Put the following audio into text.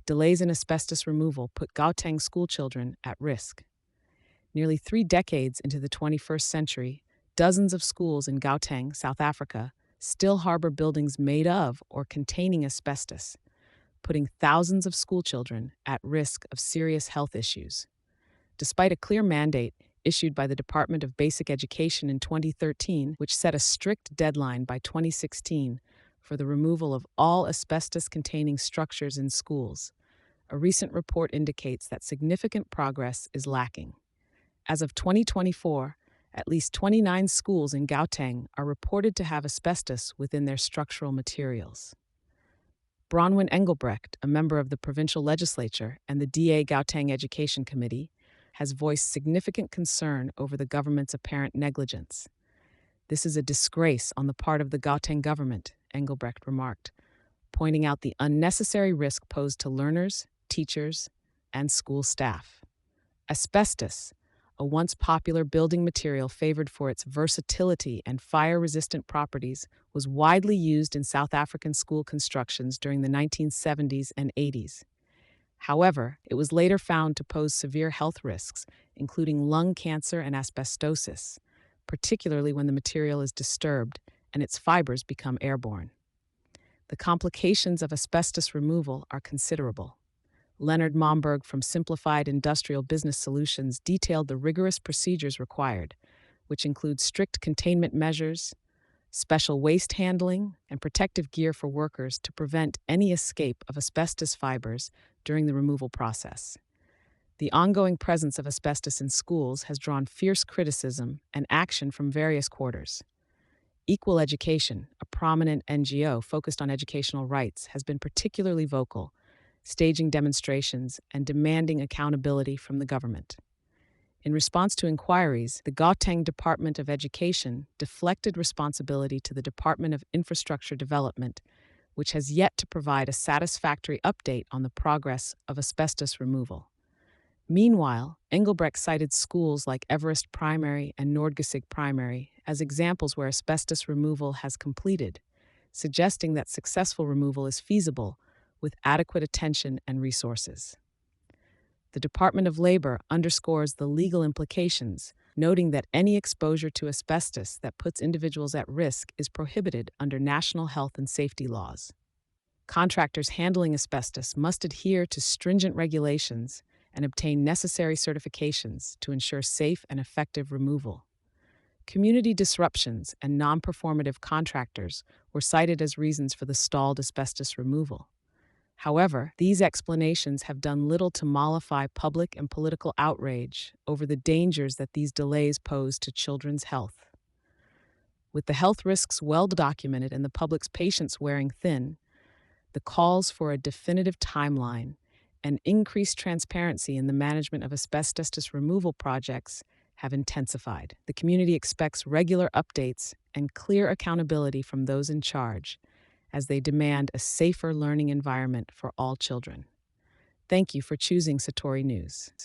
delays in asbestos removal put Gauteng schoolchildren at risk. Nearly 3 decades into the 21st century, dozens of schools in Gauteng, South Africa, still harbor buildings made of or containing asbestos, putting thousands of schoolchildren at risk of serious health issues. Despite a clear mandate issued by the Department of Basic Education in 2013, which set a strict deadline by 2016 for the removal of all asbestos-containing structures in schools, a recent report indicates that significant progress is lacking. As of 2024, at least 29 schools in Gauteng are reported to have asbestos within their structural materials. Bronwyn Engelbrecht, a member of the provincial legislature and the DA Gauteng Education Committee, has voiced significant concern over the government's apparent negligence. "This is a disgrace on the part of the Gauteng government," Engelbrecht remarked, pointing out the unnecessary risk posed to learners, teachers, and school staff. Asbestos, a once popular building material favored for its versatility and fire-resistant properties, was widely used in South African school constructions during the 1970s and 80s. However, it was later found to pose severe health risks, including lung cancer and asbestosis, particularly when the material is disturbed and its fibers become airborne. The complications of asbestos removal are considerable. Leonard Momberg from Simplified Industrial Business Solutions detailed the rigorous procedures required, which include strict containment measures, special waste handling, and protective gear for workers to prevent any escape of asbestos fibers during the removal process. The ongoing presence of asbestos in schools has drawn fierce criticism and action from various quarters. Equal Education, a prominent NGO focused on educational rights, has been particularly vocal, staging demonstrations and demanding accountability from the government. In response to inquiries, the Gauteng Department of Education deflected responsibility to the Department of Infrastructure Development, which has yet to provide a satisfactory update on the progress of asbestos removal. Meanwhile, Engelbrecht cited schools like Everest Primary and Noordgesig Primary as examples where asbestos removal has completed, suggesting that successful removal is feasible with adequate attention and resources. The Department of Labor underscores the legal implications, noting that any exposure to asbestos that puts individuals at risk is prohibited under national health and safety laws. Contractors handling asbestos must adhere to stringent regulations and obtain necessary certifications to ensure safe and effective removal. Community disruptions and non-performative contractors were cited as reasons for the stalled asbestos removal. However, these explanations have done little to mollify public and political outrage over the dangers that these delays pose to children's health. With the health risks well documented and the public's patience wearing thin, the calls for a definitive timeline and increased transparency in the management of asbestos removal projects have intensified. The community expects regular updates and clear accountability from those in charge, as they demand a safer learning environment for all children. Thank you for choosing Satori News.